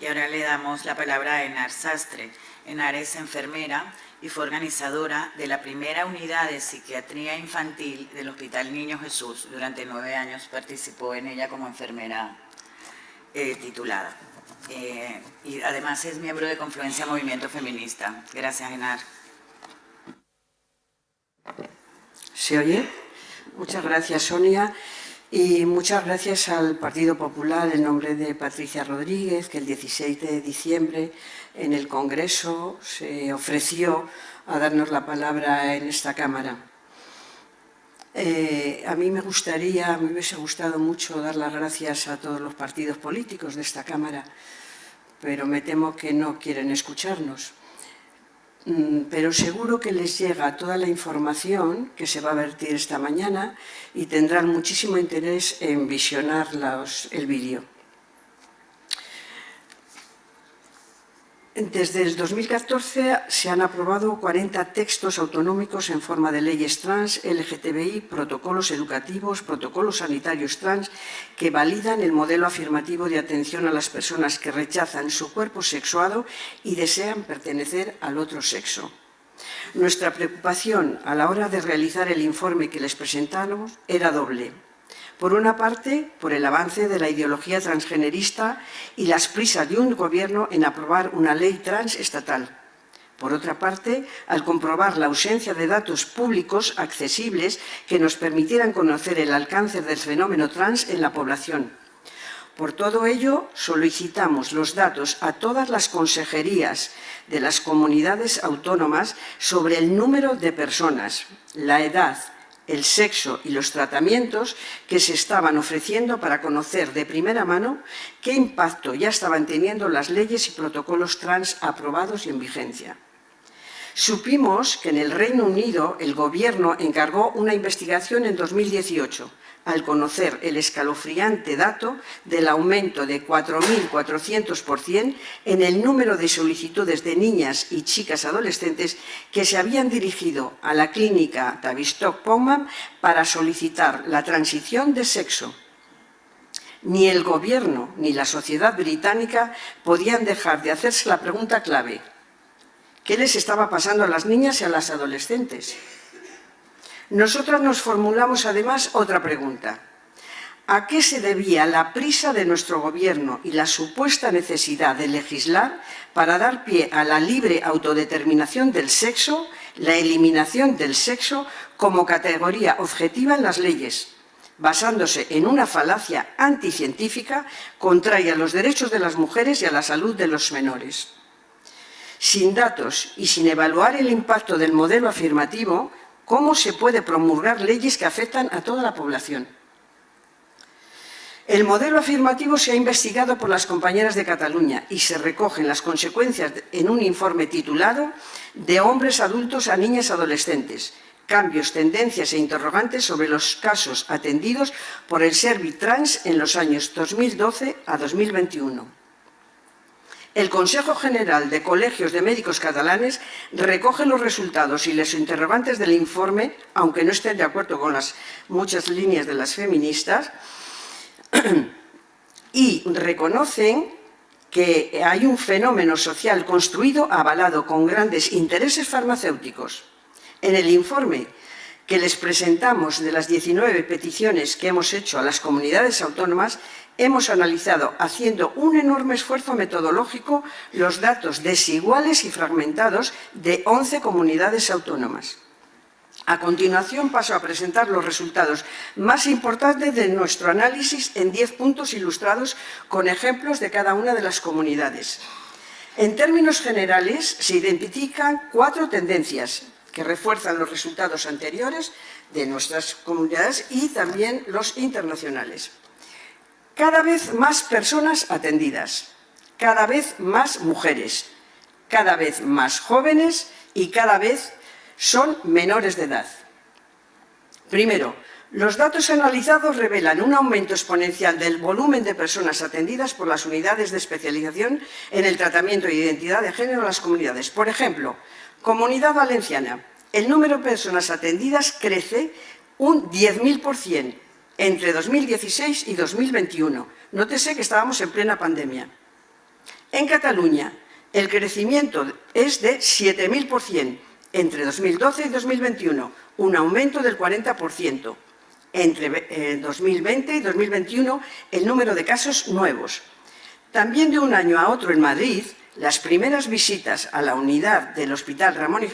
Y ahora le damos la palabra a Enar Sastre. Enar es enfermera y fue organizadora de la primera unidad de psiquiatría infantil del Hospital Niño Jesús. Durante 9 años participó en ella como enfermera titulada. Y además es miembro de Confluencia Movimiento Feminista. Gracias, Enar. ¿Se oye? Muchas gracias, Sonia. Y muchas gracias al Partido Popular en nombre de Patricia Rodríguez, que el 16 de diciembre en el Congreso se ofreció a darnos la palabra en esta Cámara. A mí me hubiese gustado mucho dar las gracias a todos los partidos políticos de esta Cámara, pero me temo que no quieren escucharnos. Pero seguro que les llega toda la información que se va a vertir esta mañana y tendrán muchísimo interés en visionar el vídeo. Desde el 2014 se han aprobado 40 textos autonómicos en forma de leyes trans, LGTBI, protocolos educativos, protocolos sanitarios trans que validan el modelo afirmativo de atención a las personas que rechazan su cuerpo sexuado y desean pertenecer al otro sexo. Nuestra preocupación a la hora de realizar el informe que les presentamos era doble. Por una parte, por el avance de la ideología transgenerista y las prisas de un gobierno en aprobar una ley trans estatal. Por otra parte, al comprobar la ausencia de datos públicos accesibles que nos permitieran conocer el alcance del fenómeno trans en la población. Por todo ello, solicitamos los datos a todas las consejerías de las comunidades autónomas sobre el número de personas, la edad, el sexo y los tratamientos que se estaban ofreciendo para conocer de primera mano qué impacto ya estaban teniendo las leyes y protocolos trans aprobados y en vigencia. Supimos que en el Reino Unido el Gobierno encargó una investigación en 2018 al conocer el escalofriante dato del aumento de 4.400% en el número de solicitudes de niñas y chicas adolescentes que se habían dirigido a la clínica Tavistock-Pomham para solicitar la transición de sexo. Ni el Gobierno ni la sociedad británica podían dejar de hacerse la pregunta clave: ¿qué les estaba pasando a las niñas y a las adolescentes? Nosotras nos formulamos además otra pregunta. ¿A qué se debía la prisa de nuestro Gobierno y la supuesta necesidad de legislar para dar pie a la libre autodeterminación del sexo, la eliminación del sexo como categoría objetiva en las leyes, basándose en una falacia anticientífica contraria a los derechos de las mujeres y a la salud de los menores? Sin datos y sin evaluar el impacto del modelo afirmativo, ¿cómo se puede promulgar leyes que afectan a toda la población? El modelo afirmativo se ha investigado por las compañeras de Cataluña y se recogen las consecuencias en un informe titulado «De hombres adultos a niñas adolescentes. Cambios, tendencias e interrogantes sobre los casos atendidos por el Servitrans en los años 2012 a 2021». El Consejo General de Colegios de Médicos Catalanes recoge los resultados y los interrogantes del informe, aunque no estén de acuerdo con las muchas líneas de las feministas, y reconocen que hay un fenómeno social construido avalado con grandes intereses farmacéuticos. En el informe que les presentamos de las 19 peticiones que hemos hecho a las comunidades autónomas, hemos analizado, haciendo un enorme esfuerzo metodológico, los datos desiguales y fragmentados de 11 comunidades autónomas. A continuación paso a presentar los resultados más importantes de nuestro análisis en 10 puntos ilustrados con ejemplos de cada una de las comunidades. En términos generales, se identifican 4 tendencias que refuerzan los resultados anteriores de nuestras comunidades y también los internacionales. Cada vez más personas atendidas, cada vez más mujeres, cada vez más jóvenes y cada vez son menores de edad. Primero, los datos analizados revelan un aumento exponencial del volumen de personas atendidas por las unidades de especialización en el tratamiento de identidad de género en las comunidades. Por ejemplo, Comunidad Valenciana, el número de personas atendidas crece un 10.000% entre 2016 y 2021. Nótese que estábamos en plena pandemia. En Cataluña, el crecimiento es de 7.000% entre 2012 y 2021, un aumento del 40%. Entre 2020 y 2021, el número de casos nuevos. También de un año a otro en Madrid, las primeras visitas a la unidad del Hospital Ramón y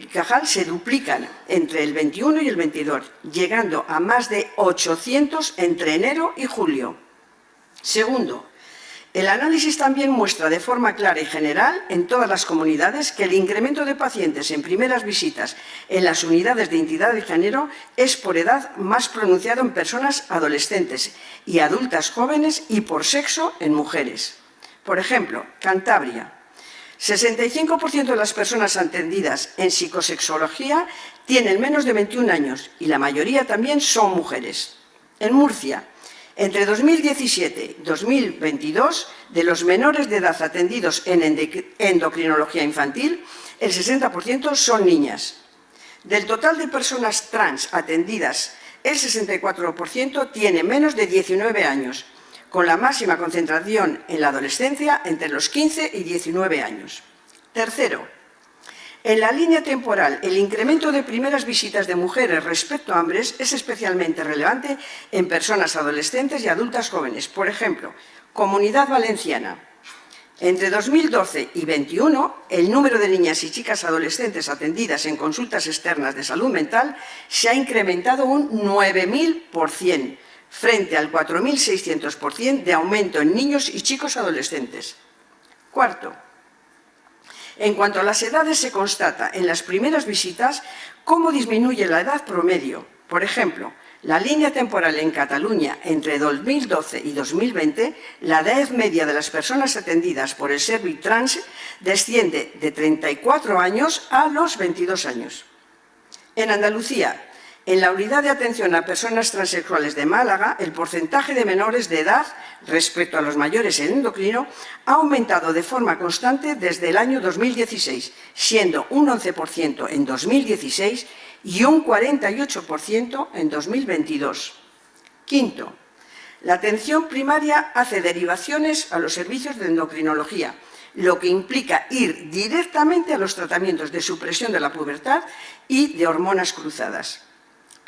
Cajal se duplican entre el 21 y el 22, llegando a más de 800 entre enero y julio. Segundo, el análisis también muestra de forma clara y general en todas las comunidades que el incremento de pacientes en primeras visitas en las unidades de identidad de género es por edad más pronunciado en personas adolescentes y adultas jóvenes y por sexo en mujeres. Por ejemplo, Cantabria. 65% de las personas atendidas en psicosexología tienen menos de 21 años y la mayoría también son mujeres. En Murcia, entre 2017 y 2022, de los menores de edad atendidos en endocrinología infantil, el 60% son niñas. Del total de personas trans atendidas, el 64% tiene menos de 19 años, con la máxima concentración en la adolescencia entre los 15 y 19 años. Tercero, en la línea temporal, el incremento de primeras visitas de mujeres respecto a hombres es especialmente relevante en personas adolescentes y adultas jóvenes. Por ejemplo, Comunidad Valenciana. Entre 2012 y 2021, el número de niñas y chicas adolescentes atendidas en consultas externas de salud mental se ha incrementado un 9.000%, frente al 4.600% de aumento en niños y chicos adolescentes. Cuarto, en cuanto a las edades, se constata en las primeras visitas cómo disminuye la edad promedio. Por ejemplo, la línea temporal en Cataluña entre 2012 y 2020, la edad media de las personas atendidas por el Servit Trans desciende de 34 años a los 22 años. En Andalucía, en la unidad de atención a personas transexuales de Málaga, el porcentaje de menores de edad respecto a los mayores en endocrino ha aumentado de forma constante desde el año 2016, siendo un 11% en 2016 y un 48% en 2022. Quinto, la atención primaria hace derivaciones a los servicios de endocrinología, lo que implica ir directamente a los tratamientos de supresión de la pubertad y de hormonas cruzadas.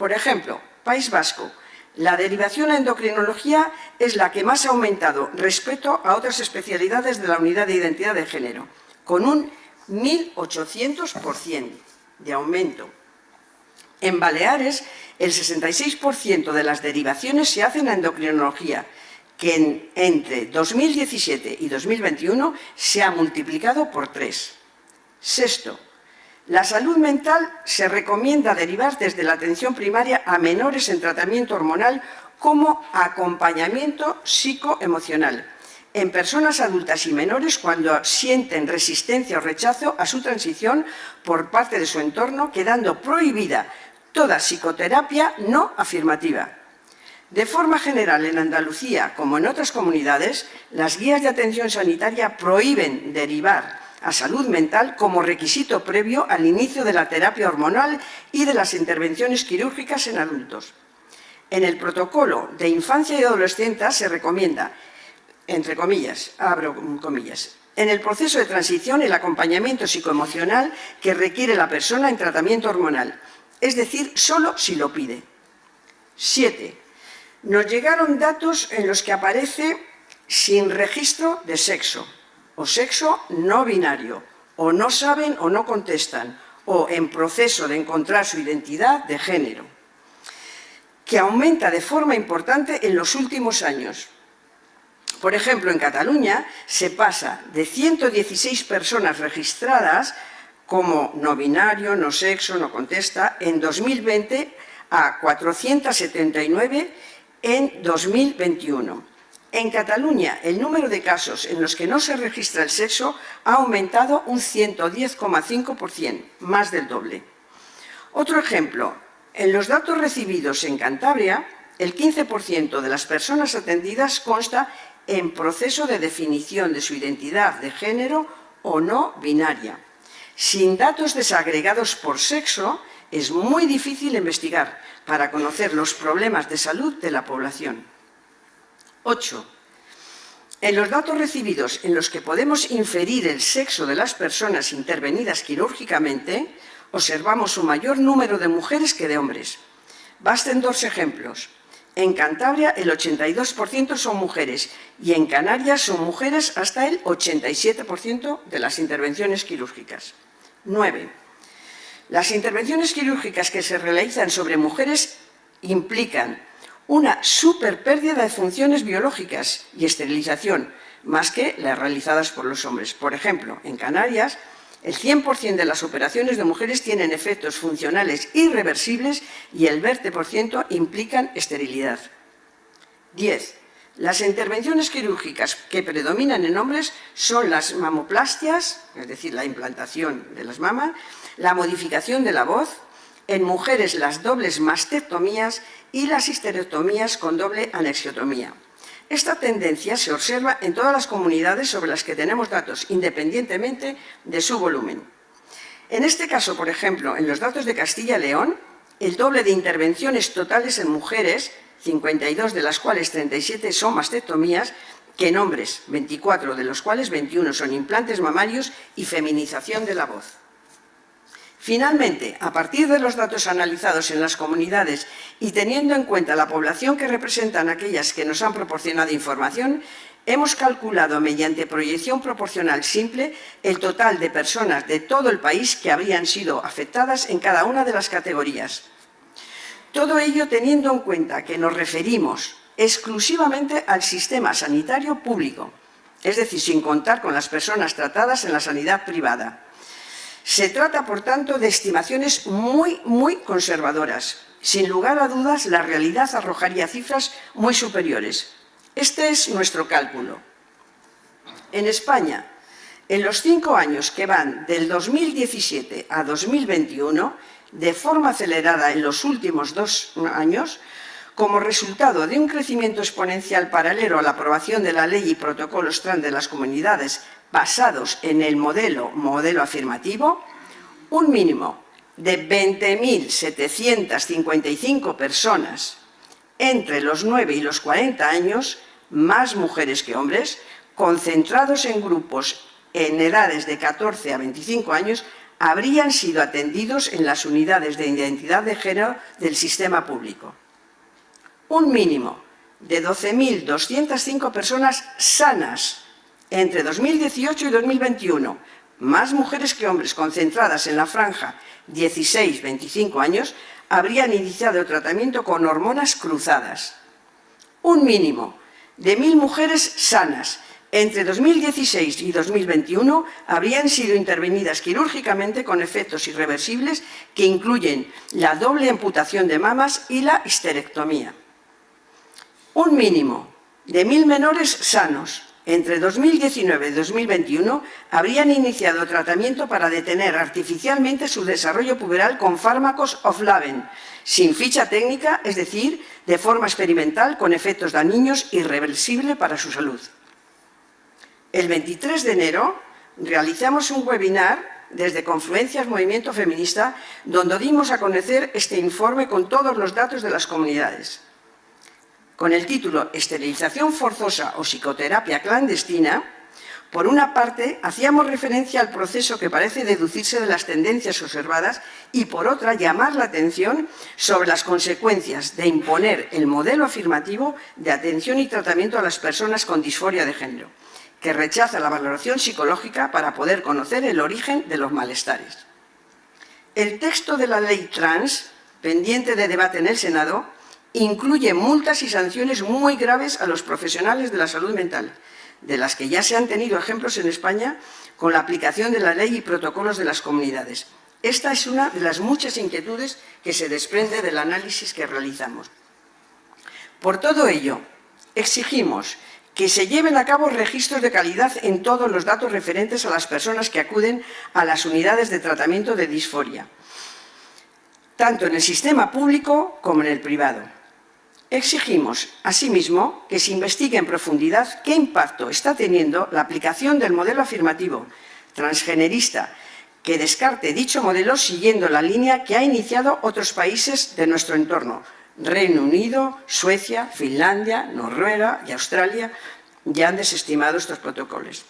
Por ejemplo, País Vasco, la derivación a endocrinología es la que más ha aumentado respecto a otras especialidades de la unidad de identidad de género, con un 1.800% de aumento. En Baleares, el 66% de las derivaciones se hacen a endocrinología, que entre 2017 y 2021 se ha multiplicado por 3. Sexto, la salud mental se recomienda derivar desde la atención primaria a menores en tratamiento hormonal como acompañamiento psicoemocional en personas adultas y menores cuando sienten resistencia o rechazo a su transición por parte de su entorno, quedando prohibida toda psicoterapia no afirmativa. De forma general, en Andalucía, como en otras comunidades, las guías de atención sanitaria prohíben derivar a salud mental como requisito previo al inicio de la terapia hormonal y de las intervenciones quirúrgicas en adultos. En el protocolo de infancia y adolescencia se recomienda, entre comillas, abro comillas, en el proceso de transición el acompañamiento psicoemocional que requiere la persona en tratamiento hormonal, es decir, solo si lo pide. 7. Nos llegaron datos en los que aparece sin registro de sexo, o sexo no binario, o no saben o no contestan, o en proceso de encontrar su identidad de género, que aumenta de forma importante en los últimos años. Por ejemplo, en Cataluña se pasa de 116 personas registradas como no binario, no sexo, no contesta, en 2020 a 479 en 2021. En Cataluña, el número de casos en los que no se registra el sexo ha aumentado un 110,5%, más del doble. Otro ejemplo, en los datos recibidos en Cantabria, el 15% de las personas atendidas consta en proceso de definición de su identidad de género o no binaria. Sin datos desagregados por sexo, es muy difícil investigar para conocer los problemas de salud de la población. 8. En los datos recibidos en los que podemos inferir el sexo de las personas intervenidas quirúrgicamente, observamos un mayor número de mujeres que de hombres. Basten 2 ejemplos. En Cantabria el 82% son mujeres y en Canarias son mujeres hasta el 87% de las intervenciones quirúrgicas. 9. Las intervenciones quirúrgicas que se realizan sobre mujeres implican una superpérdida de funciones biológicas y esterilización, más que las realizadas por los hombres. Por ejemplo, en Canarias, el 100% de las operaciones de mujeres tienen efectos funcionales irreversibles y el 20% implican esterilidad. 10. Las intervenciones quirúrgicas que predominan en hombres son las mamoplastias, es decir, la implantación de las mamas, la modificación de la voz, en mujeres las dobles mastectomías y las histerectomías con doble anexiotomía. Esta tendencia se observa en todas las comunidades sobre las que tenemos datos, independientemente de su volumen. En este caso, por ejemplo, en los datos de Castilla y León, el doble de intervenciones totales en mujeres, 52 de las cuales 37 son mastectomías, que en hombres, 24 de los cuales 21 son implantes mamarios y feminización de la voz. Finalmente, a partir de los datos analizados en las comunidades y teniendo en cuenta la población que representan aquellas que nos han proporcionado información, hemos calculado mediante proyección proporcional simple el total de personas de todo el país que habrían sido afectadas en cada una de las categorías. Todo ello teniendo en cuenta que nos referimos exclusivamente al sistema sanitario público, es decir, sin contar con las personas tratadas en la sanidad privada. Se trata, por tanto, de estimaciones muy conservadoras. Sin lugar a dudas, la realidad arrojaría cifras muy superiores. Este es nuestro cálculo. En España, en los 5 años que van del 2017 a 2021, de forma acelerada en los últimos 2 años, como resultado de un crecimiento exponencial paralelo a la aprobación de la ley y protocolos trans de las comunidades basados en el modelo afirmativo, un mínimo de 20.755 personas entre los 9 y los 40 años, más mujeres que hombres, concentrados en grupos en edades de 14 a 25 años, habrían sido atendidos en las unidades de identidad de género del sistema público. Un mínimo de 12.205 personas sanas entre 2018 y 2021, más mujeres que hombres concentradas en la franja 16-25 años, habrían iniciado el tratamiento con hormonas cruzadas. Un mínimo de 1.000 mujeres sanas entre 2016 y 2021 habrían sido intervenidas quirúrgicamente con efectos irreversibles que incluyen la doble amputación de mamas y la histerectomía. Un mínimo de 1.000 menores sanos entre 2019 y 2021 habrían iniciado tratamiento para detener artificialmente su desarrollo puberal con fármacos off-label, sin ficha técnica, es decir, de forma experimental con efectos dañinos irreversibles para su salud. El 23 de enero realizamos un webinar desde Confluencias Movimiento Feminista donde dimos a conocer este informe con todos los datos de las comunidades. Con el título «Esterilización forzosa o psicoterapia clandestina», por una parte, hacíamos referencia al proceso que parece deducirse de las tendencias observadas y, por otra, llamar la atención sobre las consecuencias de imponer el modelo afirmativo de atención y tratamiento a las personas con disforia de género, que rechaza la valoración psicológica para poder conocer el origen de los malestares. El texto de la ley trans, pendiente de debate en el Senado, incluye multas y sanciones muy graves a los profesionales de la salud mental, de las que ya se han tenido ejemplos en España con la aplicación de la ley y protocolos de las comunidades. Esta es una de las muchas inquietudes que se desprende del análisis que realizamos. Por todo ello, exigimos que se lleven a cabo registros de calidad en todos los datos referentes a las personas que acuden a las unidades de tratamiento de disforia, tanto en el sistema público como en el privado. Exigimos, asimismo, que se investigue en profundidad qué impacto está teniendo la aplicación del modelo afirmativo transgenerista, que descarte dicho modelo siguiendo la línea que han iniciado otros países de nuestro entorno, Reino Unido, Suecia, Finlandia, Noruega y Australia, ya han desestimado estos protocolos,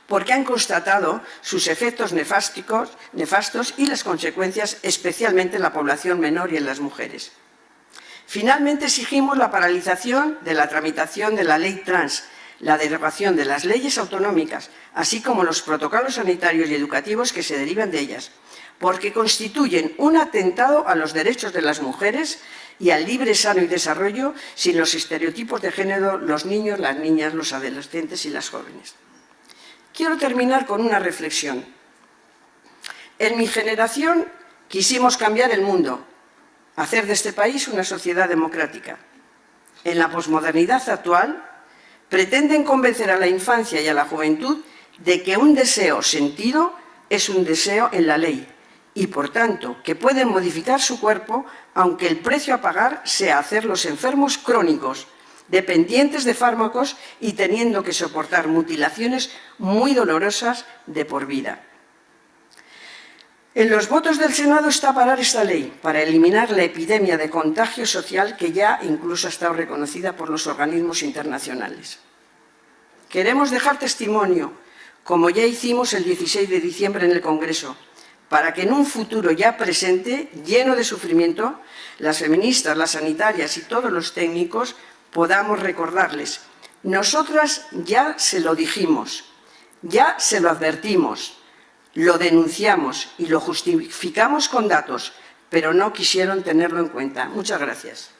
porque han constatado sus efectos nefastos y las consecuencias, especialmente en la población menor y en las mujeres. Finalmente, exigimos la paralización de la tramitación de la ley trans, la derogación de las leyes autonómicas, así como los protocolos sanitarios y educativos que se derivan de ellas, porque constituyen un atentado a los derechos de las mujeres y al libre, sano y desarrollo sin los estereotipos de género, los niños, las niñas, los adolescentes y las jóvenes. Quiero terminar con una reflexión. En mi generación quisimos cambiar el mundo, hacer de este país una sociedad democrática. En la posmodernidad actual, pretenden convencer a la infancia y a la juventud de que un deseo sentido es un deseo en la ley y, por tanto, que pueden modificar su cuerpo, aunque el precio a pagar sea hacerlos enfermos crónicos, dependientes de fármacos y teniendo que soportar mutilaciones muy dolorosas de por vida. En los votos del Senado está parar esta ley para eliminar la epidemia de contagio social que ya incluso ha estado reconocida por los organismos internacionales. Queremos dejar testimonio, como ya hicimos el 16 de diciembre en el Congreso, para que en un futuro ya presente, lleno de sufrimiento, las feministas, las sanitarias y todos los técnicos podamos recordarles: nosotras ya se lo dijimos, ya se lo advertimos, lo denunciamos y lo justificamos con datos, pero no quisieron tenerlo en cuenta. Muchas gracias.